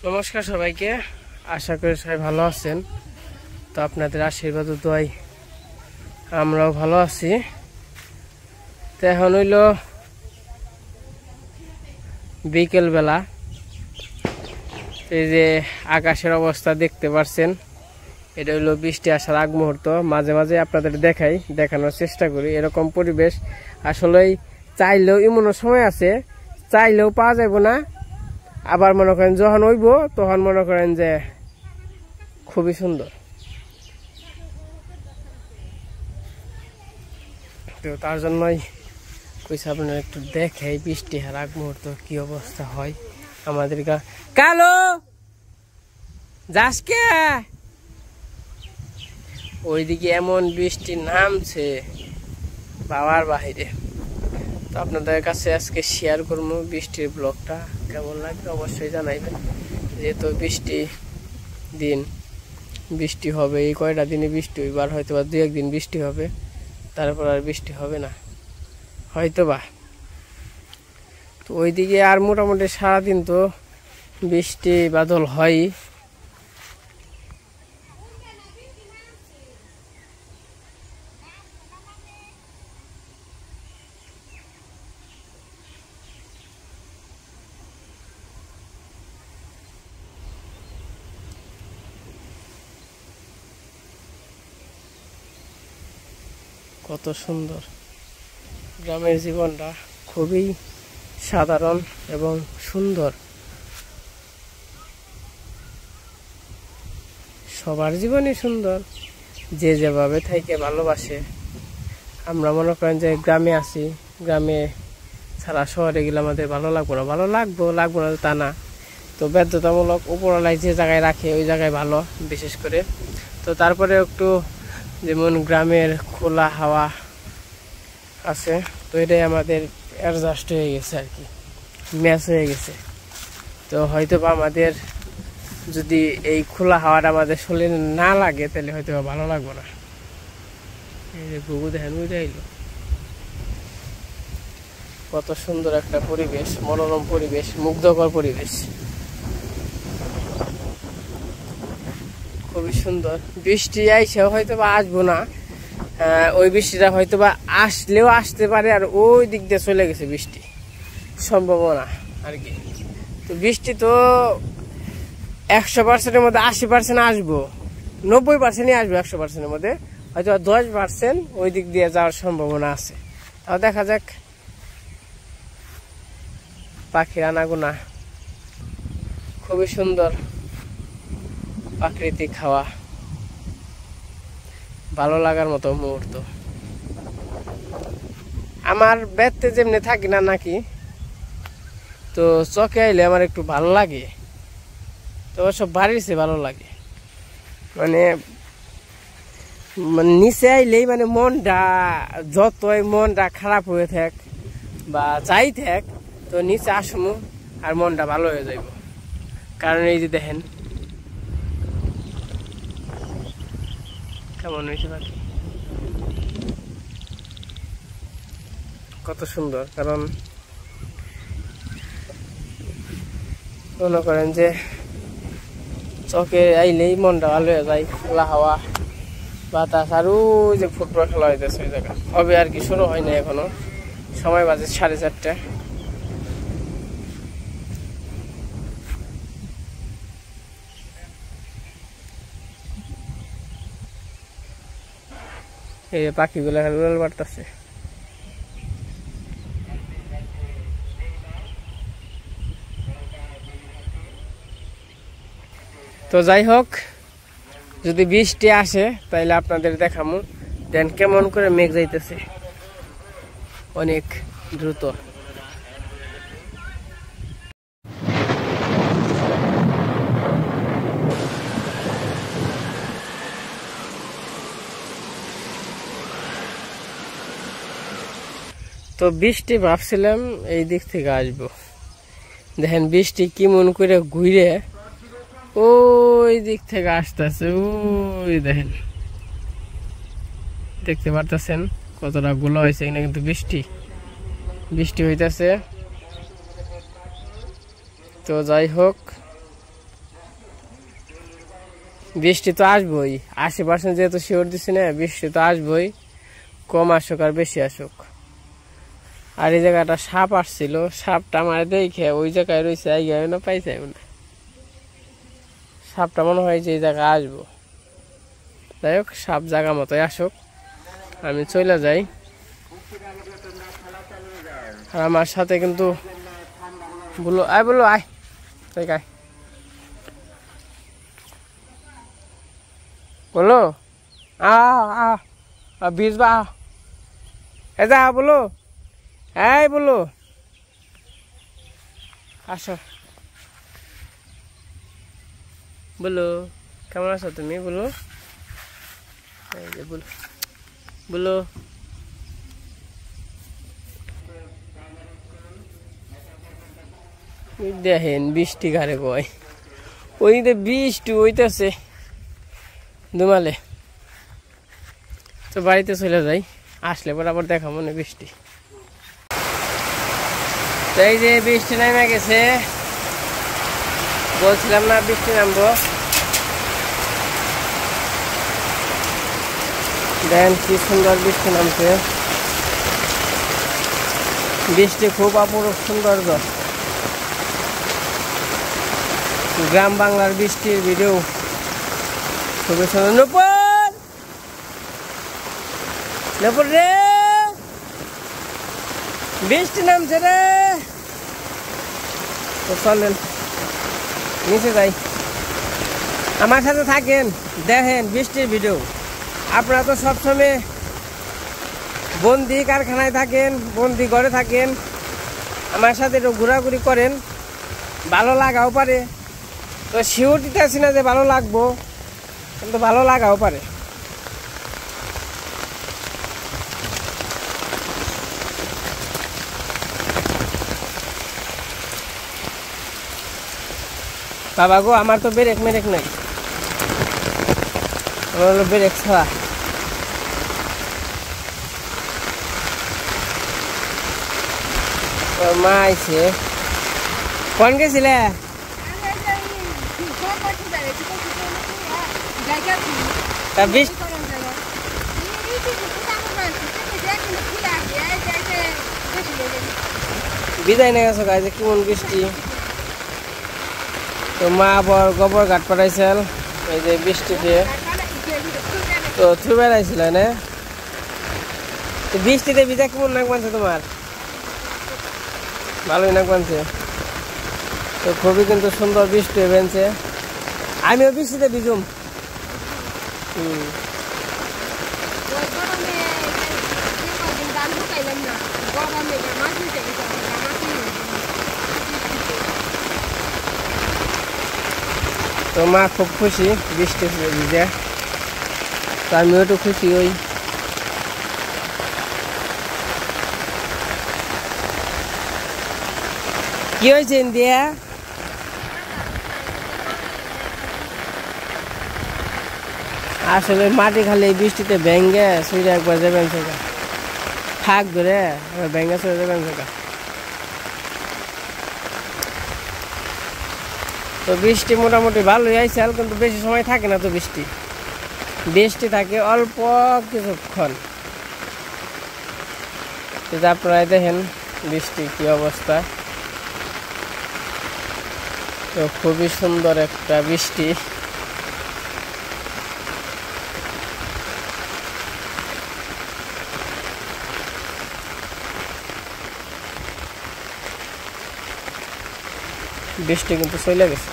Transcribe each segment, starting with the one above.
নমস্কার সবাইকে, আশা করি সবাই ভালো আছেন। তো আপনাদের আশীর্বাদ ও দোয়ায় আমরাও ভালো আছি। তো এখন হইল বিকেলবেলা। এই যে আকাশের অবস্থা দেখতে পাচ্ছেন, এটা হইলো বৃষ্টি আসার আগ মুহূর্ত। মাঝে মাঝে আপনাদের দেখানোর চেষ্টা করি। এরকম পরিবেশ আসলেই চাইলেও এমন সময় আছে, চাইলেও পাওয়া যাবে না। আবার মনে করেন যখন হইব তখন মনে করেন যে খুবই সুন্দর। তো তার জন্যই কইছে আপনারা একটু দেখে বৃষ্টি হার আগ মুহূর্ত কি অবস্থা হয় আমাদের কালো যাসকে ওইদিকে এমন বৃষ্টি নামছে বাবার বাহিরে। তো আপনাদের কাছে আজকে শেয়ার করবো বৃষ্টির ব্লগটা। কেমন লাগবে অবশ্যই জানাইবেন। যেহেতু বৃষ্টি দিন, বৃষ্টি হবে, এই কয়টা দিনে বৃষ্টি হইবার, হয়তো বা 2-1 দিন বৃষ্টি হবে, তারপর আর বৃষ্টি হবে না হয়তো বা। তো ওইদিকে আর মোটামুটি সারাদিন তো বৃষ্টি বাদল হয়। কত সুন্দর গ্রামের জীবনটা, খুবই সাধারণ এবং সুন্দর। সবার জীবনই সুন্দর, যে যেভাবে থেকে ভালোবাসে। আমরা মনে করেন যে গ্রামে আছি, গ্রামে ছাড়া শহরে গেলে আমাদের ভালো লাগবো না। ভালো লাগবো না তা না, তো বাধ্যতামূলক উপরওয়ালায় যে জায়গায় রাখে ওই জায়গায় ভালো বিশেষ করে। তো তারপরে একটু যেমন গ্রামের খোলা হাওয়া আছে, তো এটাই আমাদের অ্যাডজাস্ট হয়ে গেছে আর কি, ম্যাচ হয়ে গেছে। তো হয়তো বা আমাদের যদি এই খোলা হাওয়াটা আমাদের শরীরে না লাগে তাহলে হয়তো ভালো লাগবে না। এই যে ঘুঘু দেখেন উড়াইল, কত সুন্দর একটা পরিবেশ, মনোরম পরিবেশ, মুগ্ধকর পরিবেশ, খুবই সুন্দর। বৃষ্টি আইসেও হয়তো বা আসবো না, ওই বৃষ্টিটা হয়তো বা আসলেও আসতে পারে, আর ওই দিক দিয়ে চলে গেছে বৃষ্টি, সম্ভাবনা আর কি। তো বৃষ্টি তো 100%-এর মধ্যে 80% আসবো, 90%-ই আসবো 100%-এর মধ্যে, হয়তো 10% ওই দিক দিয়ে যাওয়ার সম্ভাবনা আছে। তাও দেখা যাক। পাখির আনাগোনা, খুবই সুন্দর প্রাকৃতিক হাওয়া, ভালো লাগার মতো মুহূর্ত। আমার বেড়তে যেমনি থাকি না নাকি, তো চকে আইলে আমার একটু ভালো লাগে, তো সব বাড়ির চেয়ে ভালো লাগে। মানে নিচে আইলেই মানে মনটা, যতই মনটা খারাপ হয়ে থাক বা যাই থাক, তো নিচে আসমু আর মনটা ভালো হয়ে যাইব। কারণ এই যে দেখেন কেমন হয়েছে পাখি, কত সুন্দর। কারণ মনে করেন যে চকে আইলেই মনটা ভালো হয়ে যায়, খোলা হাওয়া, বাতাস। আর ওই যে ফুটবল খেলা হইতেছে ওই জায়গা, হবে আর কি, শুরু হয় না এখনো, সময় বাজে 4:30। এই পাখিগুলো উড়াল বাড়তেছে। তো যাই হোক, যদি বৃষ্টি আসে তাইলে আপনাদের দেখামু দেন কেমন করে মেঘ যাইতেছে অনেক দ্রুত। তো বৃষ্টি ভাবছিলাম এই দিক থেকে আসবো, দেখেন বৃষ্টি কি মন করে ঘুরে ওই দিক থেকে আসতেছে। ওই দেখেন, দেখতে পারতেছেন কতটা গোলা হয়েছে এখানে, কিন্তু বৃষ্টি হইতেছে। তো যাই হোক, বৃষ্টি তো আসবই, 80% যেহেতু শিওর দিচ্ছি না, বৃষ্টি তো আসবই, কম আসুক আর বেশি আসুক। আর এই জায়গাটা সাপ আসছিল, সাপটা আমার দেখে ওই জায়গায় রয়েছে, আইগায় না পাইছে না, সাপটা মনে হয় যে এই জায়গায় আসবো। যাই হোক, সাপ জায়গা মতোই আসুক, আমি চলে যাই। আর আমার সাথে কিন্তু বলো আয়, বলো আয়, তাই আয়, বলো বীজ বা এ যা, বলো এই, বলো আসো, বলো কেমন আছো তুমি, বলো এই যে বলো, বলো দেখেন বৃষ্টি ঘাড়ে কয়, ওই যে বৃষ্টি হইতেছে দুমালে। তো বাড়িতে চলে যাই, আসলে পর আবার দেখা মনে বৃষ্টি। তো এই যে বৃষ্টি নামে গেছে, বলছিলাম না বৃষ্টি নামবো। দেখেন কি সুন্দর বৃষ্টি নামছে, বৃষ্টি খুব অপরূপ সৌন্দর্য। গ্রাম বাংলার বৃষ্টির ভিডিও খুবই সুন্দর। নপুর রে, বৃষ্টি নামছে রে, তো চলেন নিচে যাই, আমার সাথে থাকেন, দেখেন বৃষ্টির ভিডিও। আপনারা তো সবসময় বন্দি কারখানায় থাকেন, বন্দি ঘরে থাকেন, আমার সাথে একটু ঘোরাঘুরি করেন, ভালো লাগাও পারে। তো শিওর দিতে আসি না যে ভালো লাগবো, কিন্তু ভালো লাগাও পারে। বাবা গো, আমার তো ব্রেক মেরেক নাই, আমার হলো ব্রেক ছাড়া। মা আইছে, কোন গেছিলে? বিদায় নিয়ে গেছো গাইছে, কেমন বৃষ্টি। তো মা আবার গোবর ঘাট পাঠাইছিল এই যে বৃষ্টিতে, তো থুই বেড়াইছিল না। তো বৃষ্টিতে ভিজা কেমন নাক বানছে তোমার? ভালোই নাক বানছে। তো খুবই কিন্তু সুন্দর বৃষ্টি বেনছে, আমিও বৃষ্টিতে ভিজুম। তো মা খুব খুশি বৃষ্টি ভিজে, তো আমিও একটু খুশি হই। কি হয়েছে ইন্ডিয়া? আসলে মাটি খালি বৃষ্টিতে ভেঙ্গে সুইরে একবার যাবেন সেটা থাক ধরে ভেঙ্গে চলে যাবেন সেটা। তো বৃষ্টি মোটামুটি ভালোই আইছে, কিন্তু বেশি সময় থাকে না। তো বৃষ্টি বৃষ্টি থাকে অল্প কিছুক্ষণ। আপনারা দেখেন বৃষ্টি কি অবস্থা। তো খুবই সুন্দর একটা বৃষ্টি। বৃষ্টি কিন্তু চলে গেছে।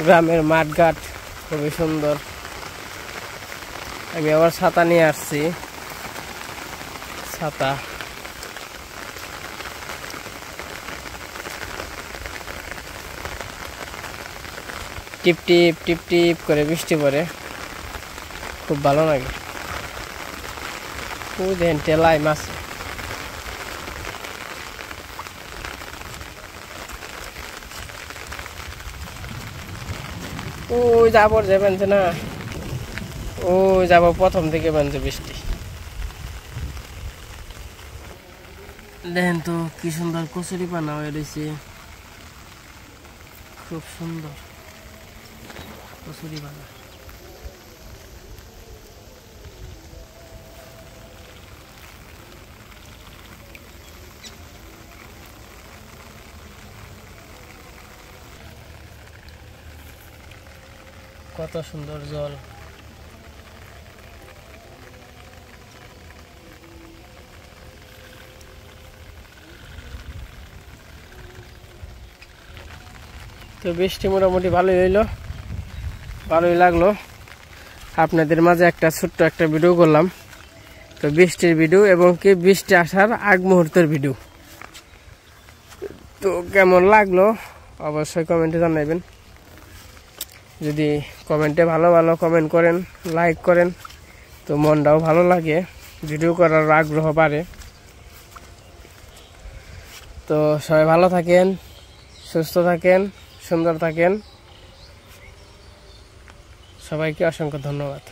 গ্রামের মাঠঘাট খুবই সুন্দর। আমি আবার ছাতা নিয়ে আসছি, ছাতা। টিপ টিপ টিপ টিপ করে বৃষ্টি পড়ে, খুব ভালো লাগে। ওই দেখেন টেলায় মাছ। ওই যাবর যে বানছে না, ওই যাব প্রথম থেকে বানছে বৃষ্টি। দেখেন তো কি সুন্দর কচুরি পানা হয়ে রয়েছে, খুব সুন্দর কচুরি পানা। কত সুন্দর জল। তো বৃষ্টি মোটামুটি ভালোই হইলো, ভালোই লাগলো। আপনাদের মাঝে একটা ছোট্ট একটা ভিডিও করলাম, তো বৃষ্টির ভিডিও এবং কি বৃষ্টি আসার আগ মুহূর্তের ভিডিও। তো কেমন লাগলো অবশ্যই কমেন্টে জানাবেন। যদি কমেন্টে ভালো ভালো কমেন্ট করেন, লাইক করেন, তো মনটাও ভালো লাগে, ভিডিও করার আগ্রহ বাড়ে। তো সবাই ভালো থাকেন, সুস্থ থাকেন, সুন্দর থাকেন। সবাইকে অসংখ্য ধন্যবাদ।